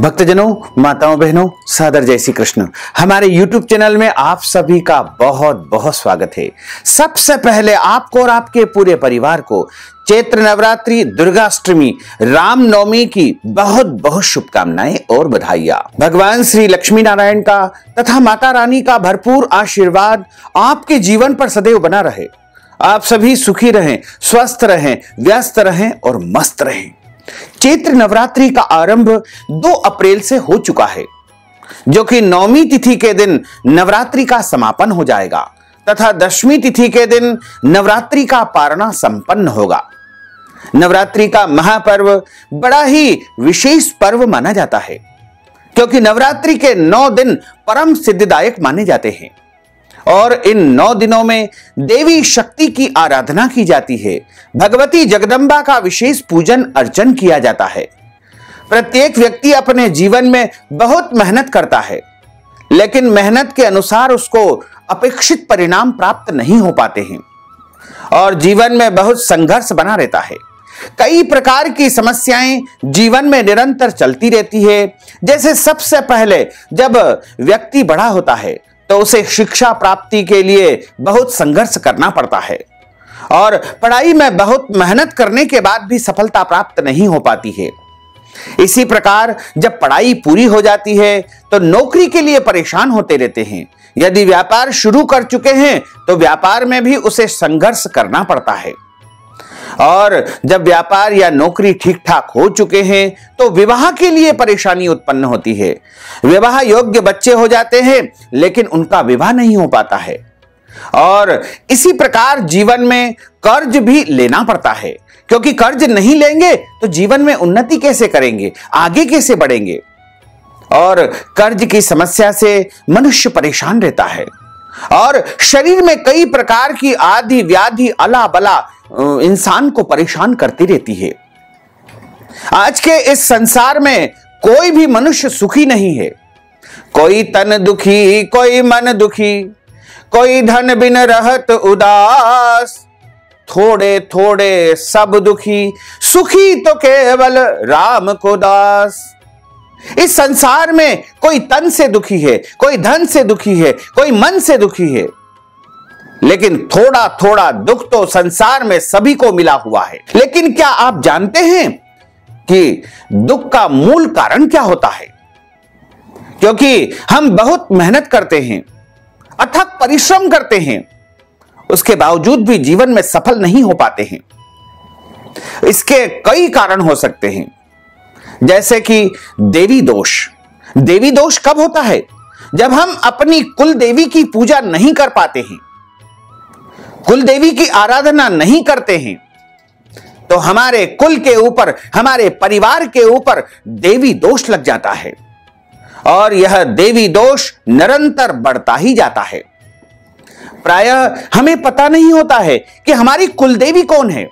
भक्तजनों, माताओं, बहनों, सादर जय श्री कृष्ण। हमारे YouTube चैनल में आप सभी का बहुत बहुत स्वागत है। सबसे पहले आपको और आपके पूरे परिवार को चैत्र नवरात्रि, दुर्गाष्टमी, रामनवमी की बहुत बहुत शुभकामनाएं और बधाइयां। भगवान श्री लक्ष्मी नारायण का तथा माता रानी का भरपूर आशीर्वाद आपके जीवन पर सदैव बना रहे। आप सभी सुखी रहें, स्वस्थ रहें, व्यस्त रहें और मस्त रहें। चैत्र नवरात्रि का आरंभ 2 अप्रैल से हो चुका है, जो कि 9वीं तिथि के दिन नवरात्रि का समापन हो जाएगा तथा 10वीं तिथि के दिन नवरात्रि का पारणा संपन्न होगा। नवरात्रि का महापर्व बड़ा ही विशेष पर्व माना जाता है, क्योंकि नवरात्रि के 9 दिन परम सिद्धिदायक माने जाते हैं और इन 9 दिनों में देवी शक्ति की आराधना की जाती है। भगवती जगदम्बा का विशेष पूजन अर्चन किया जाता है। प्रत्येक व्यक्ति अपने जीवन में बहुत मेहनत करता है, लेकिन मेहनत के अनुसार उसको अपेक्षित परिणाम प्राप्त नहीं हो पाते हैं और जीवन में बहुत संघर्ष बना रहता है। कई प्रकार की समस्याएं जीवन में निरंतर चलती रहती है। जैसे सबसे पहले जब व्यक्ति बड़ा होता है तो उसे शिक्षा प्राप्ति के लिए बहुत संघर्ष करना पड़ता है और पढ़ाई में बहुत मेहनत करने के बाद भी सफलता प्राप्त नहीं हो पाती है। इसी प्रकार जब पढ़ाई पूरी हो जाती है तो नौकरी के लिए परेशान होते रहते हैं। यदि व्यापार शुरू कर चुके हैं तो व्यापार में भी उसे संघर्ष करना पड़ता है और जब व्यापार या नौकरी ठीक ठाक हो चुके हैं तो विवाह के लिए परेशानी उत्पन्न होती है। विवाह योग्य बच्चे हो जाते हैं, लेकिन उनका विवाह नहीं हो पाता है और इसी प्रकार जीवन में कर्ज भी लेना पड़ता है, क्योंकि कर्ज नहीं लेंगे तो जीवन में उन्नति कैसे करेंगे, आगे कैसे बढ़ेंगे। और कर्ज की समस्या से मनुष्य परेशान रहता है और शरीर में कई प्रकार की आदि व्याधि अला बला इंसान को परेशान करती रहती है। आज के इस संसार में कोई भी मनुष्य सुखी नहीं है। कोई तन दुखी, कोई मन दुखी, कोई धन बिन रहत उदास, थोड़े थोड़े सब दुखी, सुखी तो केवल राम को दास। इस संसार में कोई तन से दुखी है, कोई धन से दुखी है, कोई मन से दुखी है, लेकिन थोड़ा थोड़ा दुख तो संसार में सभी को मिला हुआ है। लेकिन क्या आप जानते हैं कि दुख का मूल कारण क्या होता है? क्योंकि हम बहुत मेहनत करते हैं, अथक परिश्रम करते हैं, उसके बावजूद भी जीवन में सफल नहीं हो पाते हैं। इसके कई कारण हो सकते हैं, जैसे कि देवी दोष। देवी दोष कब होता है? जब हम अपनी कुल देवी की पूजा नहीं कर पाते हैं, कुल देवी की आराधना नहीं करते हैं, तो हमारे कुल के ऊपर, हमारे परिवार के ऊपर देवी दोष लग जाता है और यह देवी दोष निरंतर बढ़ता ही जाता है। प्रायः हमें पता नहीं होता है कि हमारी कुल देवी कौन है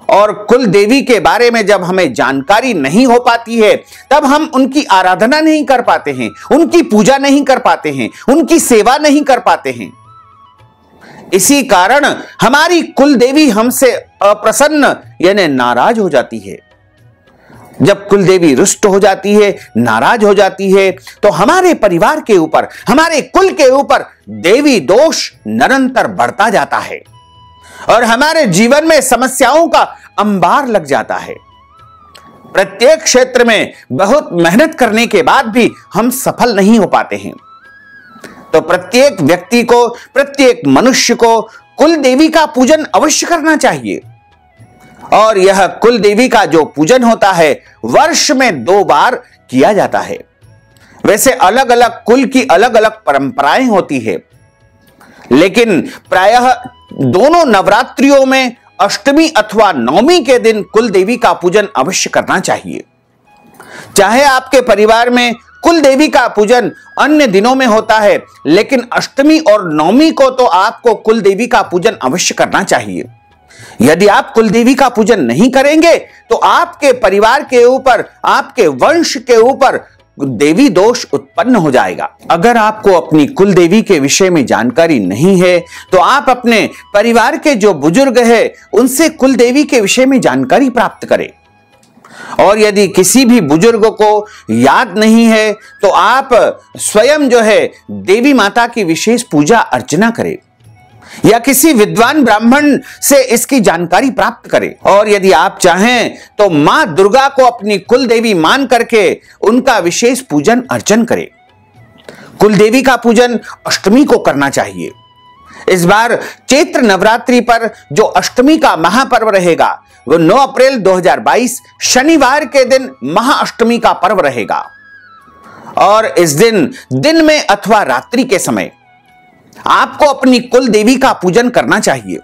और कुल देवी के बारे में जब हमें जानकारी नहीं हो पाती है तब हम उनकी आराधना नहीं कर पाते हैं, उनकी पूजा नहीं कर पाते हैं, उनकी सेवा नहीं कर पाते हैं। इसी कारण हमारी कुल देवी हमसे अप्रसन्न यानी नाराज हो जाती है। जब कुल देवी रुष्ट हो जाती है, नाराज हो जाती है, तो हमारे परिवार के ऊपर, हमारे कुल के ऊपर देवी दोष निरंतर बढ़ता जाता है और हमारे जीवन में समस्याओं का अंबार लग जाता है। प्रत्येक क्षेत्र में बहुत मेहनत करने के बाद भी हम सफल नहीं हो पाते हैं। तो प्रत्येक व्यक्ति को, प्रत्येक मनुष्य को कुल देवी का पूजन अवश्य करना चाहिए और यह कुल देवी का जो पूजन होता है वर्ष में 2 बार किया जाता है। वैसे अलग अलग कुल की अलग अलग परंपराएं होती है, लेकिन प्रायः दोनों नवरात्रियों में अष्टमी अथवा नवमी के दिन कुल देवी का पूजन अवश्य करना चाहिए। चाहे आपके परिवार में कुल देवी का पूजन अन्य दिनों में होता है, लेकिन अष्टमी और नवमी को तो आपको कुल देवी का पूजन अवश्य करना चाहिए। यदि आप कुल देवी का पूजन नहीं करेंगे तो आपके परिवार के ऊपर, आपके वंश के ऊपर देवी दोष उत्पन्न हो जाएगा। अगर आपको अपनी कुल देवी के विषय में जानकारी नहीं है तो आप अपने परिवार के जो बुजुर्ग हैं उनसे कुल देवी के विषय में जानकारी प्राप्त करें। और यदि किसी भी बुजुर्ग को याद नहीं है तो आप स्वयं जो है देवी माता की विशेष पूजा अर्चना करें या किसी विद्वान ब्राह्मण से इसकी जानकारी प्राप्त करें। और यदि आप चाहें तो मां दुर्गा को अपनी कुल देवी मान करके उनका विशेष पूजन अर्चन करें। कुल देवी का पूजन अष्टमी को करना चाहिए। इस बार चैत्र नवरात्रि पर जो अष्टमी का महापर्व रहेगा वो 9 अप्रैल 2022 शनिवार के दिन महाअष्टमी का पर्व रहेगा। और इस दिन में अथवा रात्रि के समय आपको अपनी कुल देवी का पूजन करना चाहिए।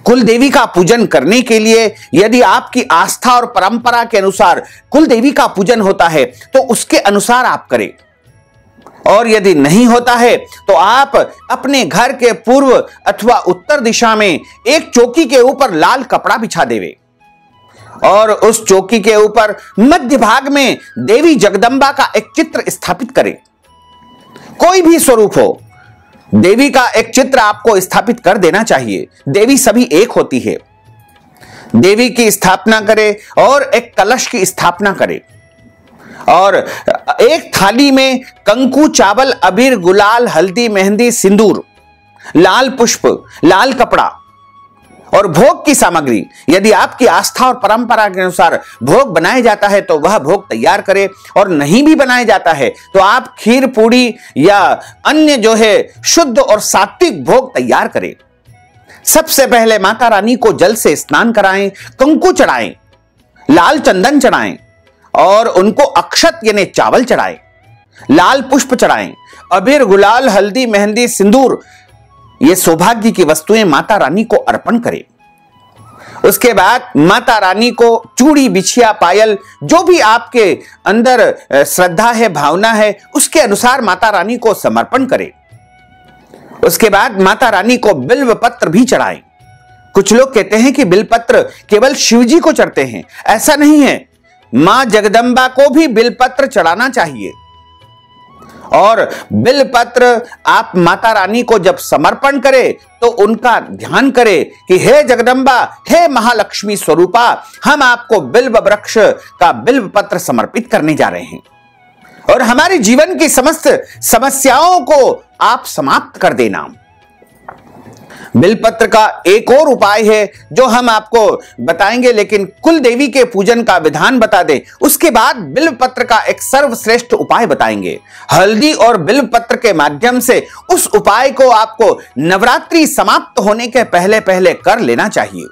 कुल देवी का पूजन करने के लिए यदि आपकी आस्था और परंपरा के अनुसार कुल देवी का पूजन होता है तो उसके अनुसार आप करें, और यदि नहीं होता है तो आप अपने घर के पूर्व अथवा उत्तर दिशा में एक चौकी के ऊपर लाल कपड़ा बिछा देवे और उस चौकी के ऊपर मध्य भाग में देवी जगदम्बा का एक चित्र स्थापित करें। कोई भी स्वरूप हो, देवी का एक चित्र आपको स्थापित कर देना चाहिए। देवी सभी एक होती है। देवी की स्थापना करें और एक कलश की स्थापना करें और एक थाली में कंकु, चावल, अबीर, गुलाल, हल्दी, मेहंदी, सिंदूर, लाल पुष्प, लाल कपड़ा और भोग की सामग्री, यदि आपकी आस्था और परंपरा के अनुसार भोग बनाया जाता है तो वह भोग तैयार करें, और नहीं भी बनाया जाता है तो आप खीर, पूड़ी या अन्य जो है शुद्ध और सात्विक भोग तैयार करें। सबसे पहले माता रानी को जल से स्नान कराएं, कंकु चढ़ाएं, लाल चंदन चढ़ाएं और उनको अक्षत यानी चावल चढ़ाएं, लाल पुष्प चढ़ाएं, अबीर, गुलाल, हल्दी, मेहंदी, सिंदूर, ये सौभाग्य की वस्तुएं माता रानी को अर्पण करें। उसके बाद माता रानी को चूड़ी, बिछिया, पायल, जो भी आपके अंदर श्रद्धा है, भावना है, उसके अनुसार माता रानी को समर्पण करें। उसके बाद माता रानी को बिल्व पत्र भी चढ़ाएं। कुछ लोग कहते हैं कि बिल्व पत्र केवल शिव जी को चढ़ते हैं, ऐसा नहीं है। मां जगदम्बा को भी बिलपत्र चढ़ाना चाहिए। और बिलपत्र आप माता रानी को जब समर्पण करें तो उनका ध्यान करें कि हे जगदम्बा, हे महालक्ष्मी स्वरूपा, हम आपको बिल्व वृक्ष का बिल्व पत्र समर्पित करने जा रहे हैं और हमारे जीवन की समस्त समस्याओं को आप समाप्त कर देना। बिलपत्र का एक और उपाय है जो हम आपको बताएंगे, लेकिन कुल देवी के पूजन का विधान बता दें, उसके बाद बिल्वपत्र का एक सर्वश्रेष्ठ उपाय बताएंगे। हल्दी और बिल्वपत्र के माध्यम से उस उपाय को आपको नवरात्रि समाप्त होने के पहले पहले कर लेना चाहिए।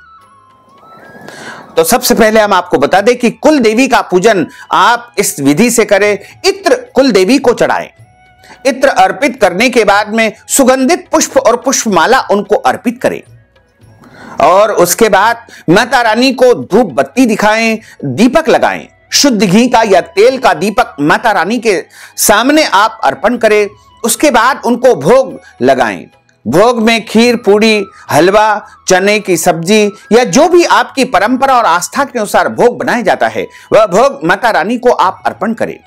तो सबसे पहले हम आपको बता दें कि कुल देवी का पूजन आप इस विधि से करें। इत्र कुल देवी को चढ़ाएं। इत्र अर्पित करने के बाद में सुगंधित पुष्प और पुष्पमाला उनको अर्पित करें और उसके बाद माता रानी को धूप बत्ती दिखाएं, दीपक लगाएं। शुद्ध घी का या तेल का दीपक माता रानी के सामने आप अर्पण करें। उसके बाद उनको भोग लगाएं। भोग में खीर, पूड़ी, हलवा, चने की सब्जी या जो भी आपकी परंपरा और आस्था के अनुसार भोग बनाया जाता है वह भोग माता रानी को आप अर्पण करें।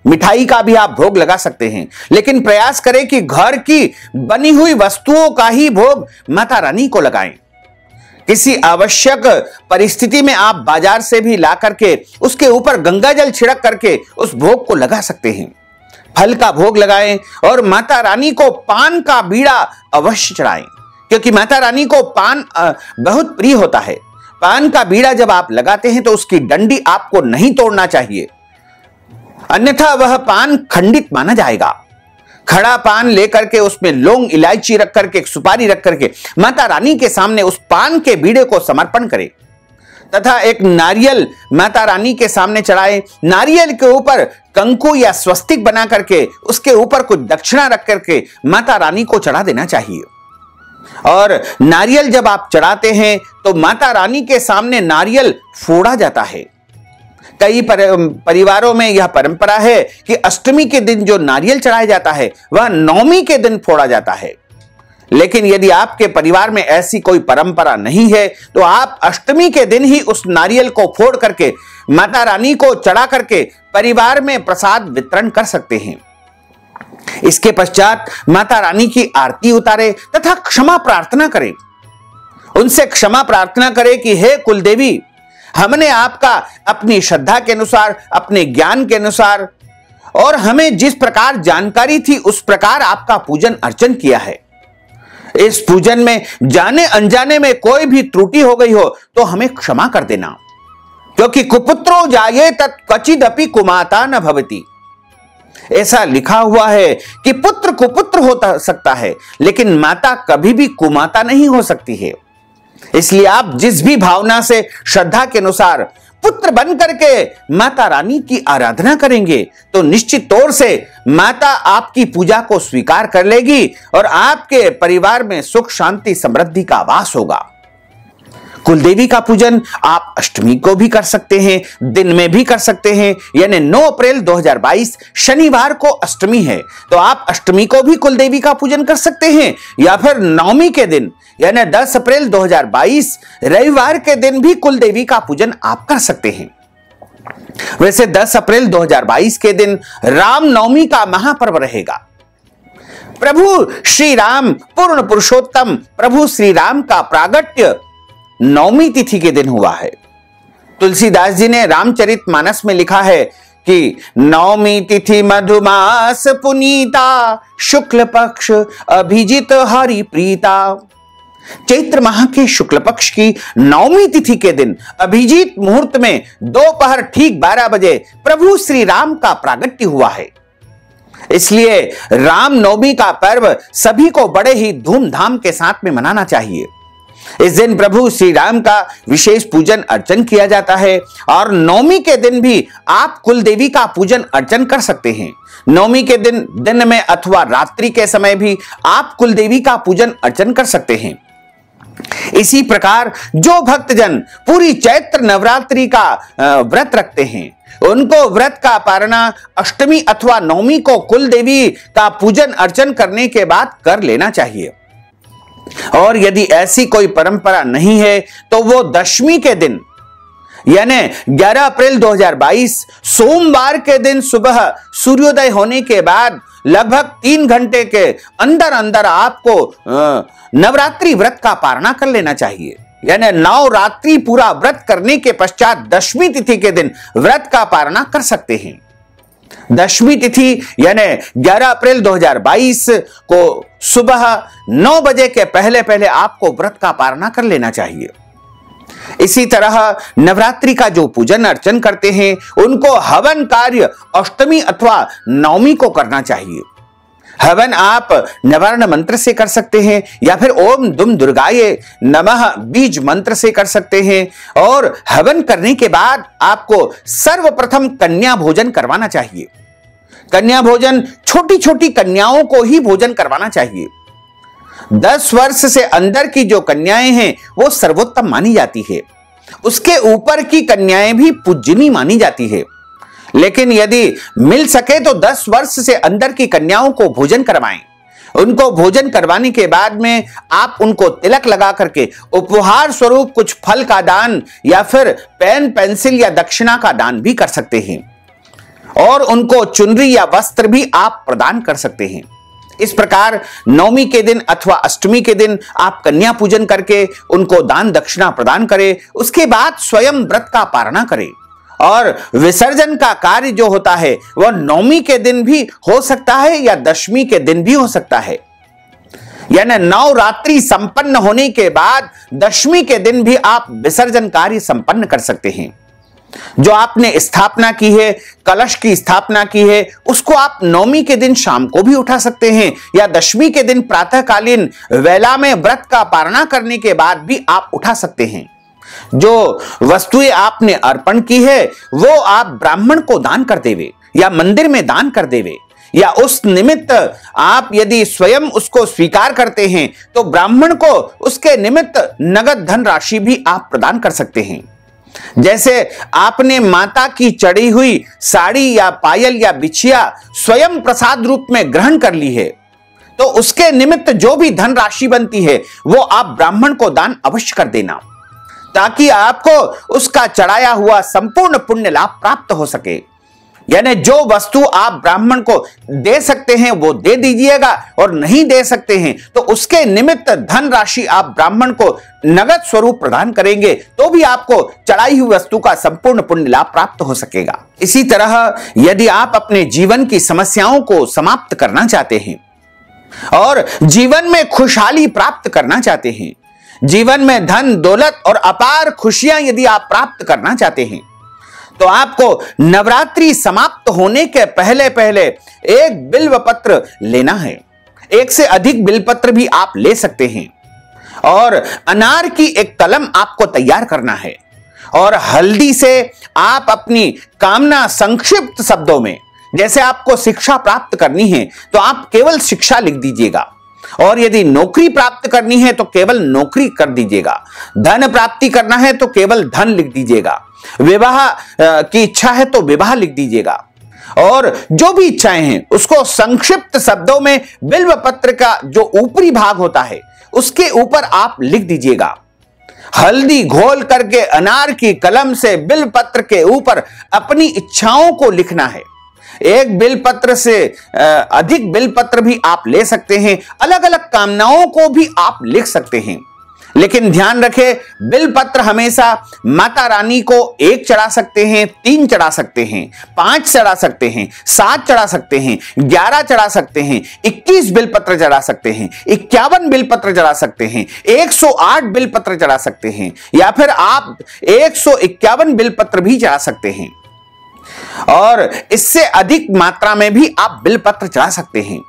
मिठाई का भी आप भोग लगा सकते हैं, लेकिन प्रयास करें कि घर की बनी हुई वस्तुओं का ही भोग माता रानी को लगाएं। किसी आवश्यक परिस्थिति में आप बाजार से भी ला करके उसके ऊपर गंगा जल छिड़क करके उस भोग को लगा सकते हैं। फल का भोग लगाएं और माता रानी को पान का बीड़ा अवश्य चढ़ाएं, क्योंकि माता रानी को पान बहुत प्रिय होता है। पान का बीड़ा जब आप लगाते हैं तो उसकी डंडी आपको नहीं तोड़ना चाहिए, अन्यथा वह पान खंडित माना जाएगा। खड़ा पान लेकर के उसमें लौंग, इलायची रख करके, सुपारी रख करके माता रानी के सामने उस पान के बीड़े को समर्पण करें तथा एक नारियल माता रानी के सामने चढ़ाएं। नारियल के ऊपर कंकु या स्वस्तिक बना करके उसके ऊपर कुछ दक्षिणा रख करके माता रानी को चढ़ा देना चाहिए। और नारियल जब आप चढ़ाते हैं तो माता रानी के सामने नारियल फोड़ा जाता है। कई परिवारों में यह परंपरा है कि अष्टमी के दिन जो नारियल चढ़ाया जाता है वह नवमी के दिन फोड़ा जाता है, लेकिन यदि आपके परिवार में ऐसी कोई परंपरा नहीं है तो आप अष्टमी के दिन ही उस नारियल को फोड़ करके माता रानी को चढ़ा करके परिवार में प्रसाद वितरण कर सकते हैं। इसके पश्चात माता रानी की आरती उतारे तथा क्षमा प्रार्थना करें। उनसे क्षमा प्रार्थना करें कि हे कुलदेवी, हमने आपका अपनी श्रद्धा के अनुसार, अपने ज्ञान के अनुसार और हमें जिस प्रकार जानकारी थी उस प्रकार आपका पूजन अर्चन किया है। इस पूजन में जाने अनजाने में कोई भी त्रुटि हो गई हो तो हमें क्षमा कर देना, क्योंकि कुपुत्रो जाये तत् क्वचिदपि कुमाता न भवति। ऐसा लिखा हुआ है कि पुत्र कुपुत्र हो सकता है, लेकिन माता कभी भी कुमाता नहीं हो सकती है। इसलिए आप जिस भी भावना से, श्रद्धा के अनुसार पुत्र बन करके माता रानी की आराधना करेंगे तो निश्चित तौर से माता आपकी पूजा को स्वीकार कर लेगी और आपके परिवार में सुख शांति समृद्धि का वास होगा। कुलदेवी का पूजन आप अष्टमी को भी कर सकते हैं, दिन में भी कर सकते हैं। यानी 9 अप्रैल 2022 शनिवार को अष्टमी है तो आप अष्टमी को भी कुलदेवी का पूजन कर सकते हैं, या फिर नवमी के दिन यानी 10 अप्रैल 2022 रविवार के दिन भी कुलदेवी का पूजन आप कर सकते हैं। वैसे 10 अप्रैल 2022 के दिन राम नवमी का महापर्व रहेगा। प्रभु श्री राम पूर्ण पुरुषोत्तम प्रभु श्री राम का प्रागट्य नवमी तिथि के दिन हुआ है। तुलसीदास जी ने रामचरितमानस में लिखा है कि नवमी तिथि मधुमास पुनीता शुक्ल पक्ष अभिजित हरि प्रीता। चैत्र माह के शुक्ल पक्ष की नवमी तिथि के दिन अभिजीत मुहूर्त में दोपहर ठीक 12 बजे प्रभु श्री राम का प्रागट्य हुआ है। इसलिए राम नवमी का पर्व सभी को बड़े ही धूमधाम के साथ में मनाना चाहिए। इस दिन प्रभु श्री राम का विशेष पूजन अर्चन किया जाता है और नवमी के दिन भी आप कुलदेवी का पूजन अर्चन कर सकते हैं। नवमी के दिन में अथवा रात्रि के समय भी आप कुलदेवी का पूजन अर्चन कर सकते हैं। इसी प्रकार जो भक्तजन पूरी चैत्र नवरात्रि का व्रत रखते हैं उनको व्रत का पारणा अष्टमी अथवा नवमी को कुलदेवी का पूजन अर्चन करने के बाद कर लेना चाहिए। और यदि ऐसी कोई परंपरा नहीं है तो वो दशमी के दिन यानी 11 अप्रैल 2022 सोमवार के दिन सुबह सूर्योदय होने के बाद लगभग 3 घंटे के अंदर अंदर आपको नवरात्रि व्रत का पारणा कर लेना चाहिए। यानी नवरात्रि पूरा व्रत करने के पश्चात दशमी तिथि के दिन व्रत का पारणा कर सकते हैं। दशमी तिथि यानी 11 अप्रैल 2022 को सुबह 9 बजे के पहले पहले आपको व्रत का पारणा कर लेना चाहिए। इसी तरह नवरात्रि का जो पूजन अर्चन करते हैं उनको हवन कार्य अष्टमी अथवा नवमी को करना चाहिए। हवन आप निवारण मंत्र से कर सकते हैं या फिर ओम दुम दुर्गाये नमः बीज मंत्र से कर सकते हैं। और हवन करने के बाद आपको सर्वप्रथम कन्या भोजन करवाना चाहिए। कन्या भोजन छोटी छोटी कन्याओं को ही भोजन करवाना चाहिए। 10 वर्ष से अंदर की जो कन्याएं हैं वो सर्वोत्तम मानी जाती है, उसके ऊपर की कन्याएं भी पूजनीय मानी जाती है। लेकिन यदि मिल सके तो 10 वर्ष से अंदर की कन्याओं को भोजन करवाएं। उनको भोजन करवाने के बाद में आप उनको तिलक लगा करके उपहार स्वरूप कुछ फल का दान या फिर पेन पेंसिल या दक्षिणा का दान भी कर सकते हैं और उनको चुनरी या वस्त्र भी आप प्रदान कर सकते हैं। इस प्रकार नवमी के दिन अथवा अष्टमी के दिन आप कन्या पूजन करके उनको दान दक्षिणा प्रदान करें। उसके बाद स्वयं व्रत का पारणा करें और विसर्जन का कार्य जो होता है वह नवमी के दिन भी हो सकता है या दशमी के दिन भी हो सकता है। यानी नवरात्रि संपन्न होने के बाद दशमी के दिन भी आप विसर्जन कार्य संपन्न कर सकते हैं। जो आपने स्थापना की है, कलश की स्थापना की है, उसको आप नवमी के दिन शाम को भी उठा सकते हैं या दशमी के दिन प्रातःकालीन वेला में व्रत का पारणा करने के बाद भी आप उठा सकते हैं। जो वस्तुएं आपने अर्पण की है वो आप ब्राह्मण को दान कर देवे या मंदिर में दान कर देवे, या उस निमित्त आप यदि स्वयं उसको स्वीकार करते हैं तो ब्राह्मण को उसके निमित्त नगद धन राशि भी आप प्रदान कर सकते हैं। जैसे आपने माता की चढ़ी हुई साड़ी या पायल या बिछिया स्वयं प्रसाद रूप में ग्रहण कर ली है तो उसके निमित्त जो भी धन राशि बनती है वो आप ब्राह्मण को दान अवश्य कर देना, ताकि आपको उसका चढ़ाया हुआ संपूर्ण पुण्य लाभ प्राप्त हो सके। यानी जो वस्तु आप ब्राह्मण को दे सकते हैं वो दे दीजिएगा, और नहीं दे सकते हैं तो उसके निमित्त धन राशि आप ब्राह्मण को नगद स्वरूप प्रदान करेंगे, तो भी आपको चढ़ाई हुई वस्तु का संपूर्ण पुण्य लाभ प्राप्त हो सकेगा। इसी तरह यदि आप अपने जीवन की समस्याओं को समाप्त करना चाहते हैं और जीवन में खुशहाली प्राप्त करना चाहते हैं, जीवन में धन दौलत और अपार खुशियां यदि आप प्राप्त करना चाहते हैं, तो आपको नवरात्रि समाप्त होने के पहले पहले एक बिल्व पत्र लेना है। एक से अधिक बिल्व पत्र भी आप ले सकते हैं, और अनार की एक कलम आपको तैयार करना है, और हल्दी से आप अपनी कामना संक्षिप्त शब्दों में, जैसे आपको शिक्षा प्राप्त करनी है तो आप केवल शिक्षा लिख दीजिएगा, और यदि नौकरी प्राप्त करनी है तो केवल नौकरी कर दीजिएगा, धन प्राप्ति करना है तो केवल धन लिख दीजिएगा, विवाह की इच्छा है तो विवाह लिख दीजिएगा, और जो भी इच्छाएं हैं उसको संक्षिप्त शब्दों में बिल्व पत्र का जो ऊपरी भाग होता है उसके ऊपर आप लिख दीजिएगा। हल्दी घोल करके अनार की कलम से बिल्व पत्र के ऊपर अपनी इच्छाओं को लिखना है। एक बिल्व पत्र से अधिक बिल्व पत्र भी आप ले सकते हैं, अलग अलग कामनाओं को भी आप लिख सकते हैं, लेकिन ध्यान रखें बिल्व पत्र हमेशा माता रानी को 1 चढ़ा सकते हैं, 3 चढ़ा सकते हैं, 5 चढ़ा सकते हैं, 7 चढ़ा सकते हैं, 11 चढ़ा सकते हैं, 21 बिल्व पत्र चढ़ा सकते हैं, 51 बिल्व पत्र चढ़ा सकते हैं, 108 बिल्व पत्र चढ़ा सकते हैं, या फिर आप 151 बिल्व पत्र भी चढ़ा सकते हैं, और इससे अधिक मात्रा में भी आप बिल्व पत्र चढ़ा सकते हैं।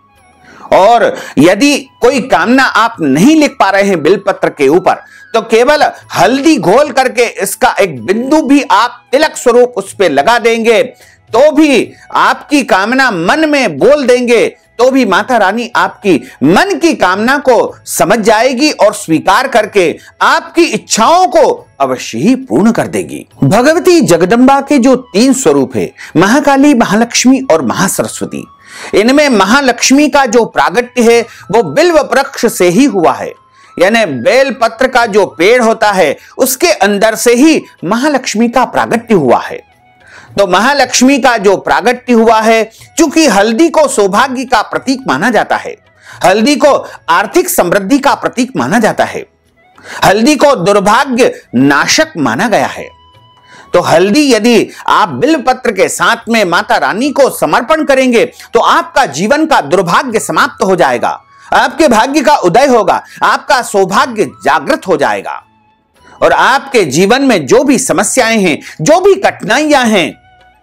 और यदि कोई कामना आप नहीं लिख पा रहे हैं बिल्व पत्र के ऊपर, तो केवल हल्दी घोल करके इसका एक बिंदु भी आप तिलक स्वरूप उस पे लगा देंगे, तो भी आपकी कामना मन में बोल देंगे, तो भी माता रानी आपकी मन की कामना को समझ जाएगी और स्वीकार करके आपकी इच्छाओं को अवश्य ही पूर्ण कर देगी। भगवती जगदम्बा के जो 3 स्वरूप है, महाकाली, महालक्ष्मी और महासरस्वती, इनमें महालक्ष्मी का जो प्रागट्य है वो बिल्व वृक्ष से ही हुआ है, यानी बेल पत्र का जो पेड़ होता है उसके अंदर से ही महालक्ष्मी का प्रागट्य हुआ है। तो महालक्ष्मी का जो प्रागट्य हुआ है, चूंकि हल्दी को सौभाग्य का प्रतीक माना जाता है, हल्दी को आर्थिक समृद्धि का प्रतीक माना जाता है, हल्दी को दुर्भाग्य नाशक माना गया है, तो हल्दी यदि आप बिल्व पत्र के साथ में माता रानी को समर्पण करेंगे तो आपका जीवन का दुर्भाग्य समाप्त हो जाएगा, आपके भाग्य का उदय होगा, आपका सौभाग्य जागृत हो जाएगा, और आपके जीवन में जो भी समस्याएं हैं, जो भी कठिनाइयां हैं,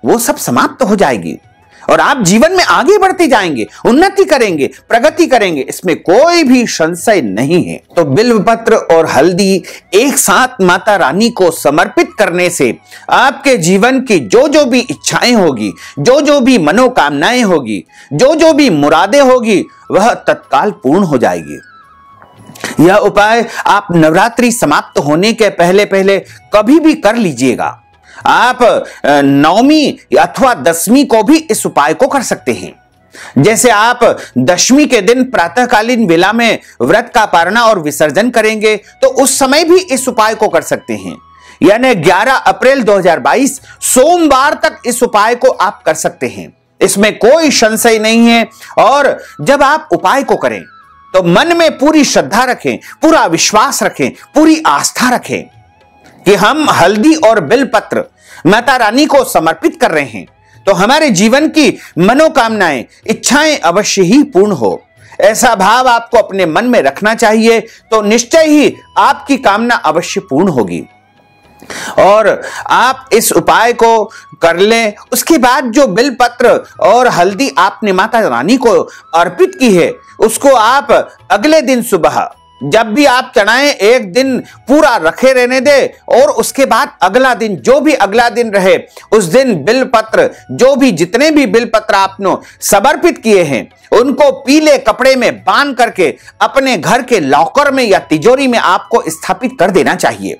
वो सब समाप्त हो जाएगी, और आप जीवन में आगे बढ़ते जाएंगे, उन्नति करेंगे, प्रगति करेंगे, इसमें कोई भी संशय नहीं है। तो बिल्व पत्र और हल्दी एक साथ माता रानी को समर्पित करने से आपके जीवन की जो जो भी इच्छाएं होगी, जो जो भी मनोकामनाएं होगी, जो जो भी मुरादें होगी, वह तत्काल पूर्ण हो जाएगी। यह उपाय आप नवरात्रि समाप्त होने के पहले पहले कभी भी कर लीजिएगा। आप नवमी अथवा दशमी को भी इस उपाय को कर सकते हैं। जैसे आप दशमी के दिन प्रातःकालीन वेला में व्रत का पारणा और विसर्जन करेंगे, तो उस समय भी इस उपाय को कर सकते हैं, यानी 11 अप्रैल 2022 सोमवार तक इस उपाय को आप कर सकते हैं, इसमें कोई संशय नहीं है। और जब आप उपाय को करें तो मन में पूरी श्रद्धा रखें, पूरा विश्वास रखें, पूरी आस्था रखें कि हम हल्दी और बिल्व पत्र माता रानी को समर्पित कर रहे हैं, तो हमारे जीवन की मनोकामनाएं, इच्छाएं अवश्य ही पूर्ण हो। ऐसा भाव आपको अपने मन में रखना चाहिए, तो निश्चय ही आपकी कामना अवश्य पूर्ण होगी। और आप इस उपाय को कर लें, उसके बाद जो बिल्व पत्र और हल्दी आपने माता रानी को अर्पित की है, उसको आप अगले दिन सुबह जब भी आप चढ़ाएं, एक दिन पूरा रखे रहने दे, और उसके बाद अगला दिन, जो भी अगला दिन रहे, उस दिन बिल्व पत्र, जो भी जितने भी बिल्व पत्र आपने समर्पित किए हैं, उनको पीले कपड़े में बांध करके अपने घर के लॉकर में या तिजोरी में आपको स्थापित कर देना चाहिए।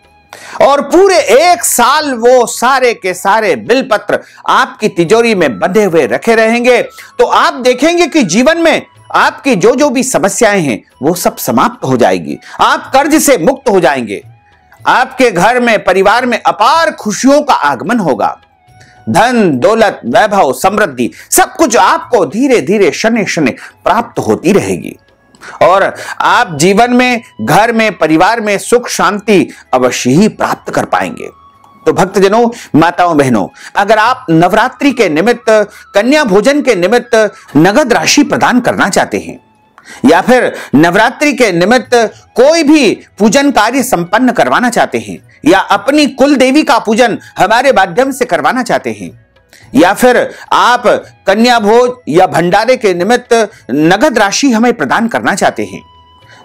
और पूरे 1 साल वो सारे के सारे बिल्व पत्र आपकी तिजोरी में बंधे हुए रखे रहेंगे, तो आप देखेंगे कि जीवन में आपकी जो जो भी समस्याएं हैं वो सब समाप्त हो जाएगी, आप कर्ज से मुक्त हो जाएंगे, आपके घर में, परिवार में अपार खुशियों का आगमन होगा। धन दौलत वैभव समृद्धि सब कुछ आपको धीरे धीरे शनि शनि प्राप्त होती रहेगी और आप जीवन में, घर में, परिवार में सुख शांति अवश्य ही प्राप्त कर पाएंगे। तो भक्तजनों, माताओं बहनों, अगर आप नवरात्रि के निमित्त, कन्या भोजन के निमित्त नगद राशि प्रदान करना चाहते हैं या फिर नवरात्रि के निमित्त कोई भी पूजन कार्य संपन्न करवाना चाहते हैं या अपनी कुल देवी का पूजन हमारे माध्यम से करवाना चाहते हैं या फिर आप कन्या भोज या भंडारे के निमित्त नगद राशि हमें प्रदान करना चाहते हैं,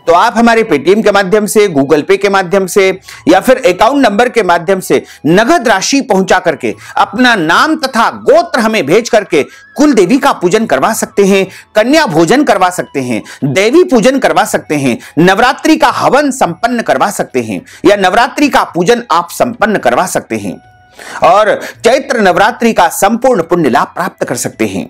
तो आप हमारे पेटीएम के माध्यम से, गूगल पे के माध्यम से या फिर अकाउंट नंबर के माध्यम से नगद राशि पहुंचा करके अपना नाम तथा गोत्र हमें भेज करके कुल देवी का पूजन करवा सकते हैं, कन्या भोजन करवा सकते हैं, देवी पूजन करवा सकते हैं, नवरात्रि का हवन संपन्न करवा सकते हैं या नवरात्रि का पूजन आप संपन्न करवा सकते हैं और चैत्र नवरात्रि का संपूर्ण पुण्य लाभ प्राप्त कर सकते हैं।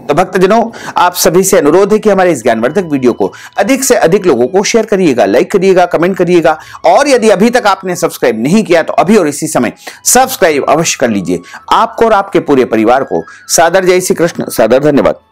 तो भक्तजनों, आप सभी से अनुरोध है कि हमारे इस ज्ञानवर्धक वीडियो को अधिक से अधिक लोगों को शेयर करिएगा, लाइक करिएगा, कमेंट करिएगा और यदि अभी तक आपने सब्सक्राइब नहीं किया तो अभी और इसी समय सब्सक्राइब अवश्य कर लीजिए। आपको और आपके पूरे परिवार को सादर जय श्री कृष्ण, सादर धन्यवाद।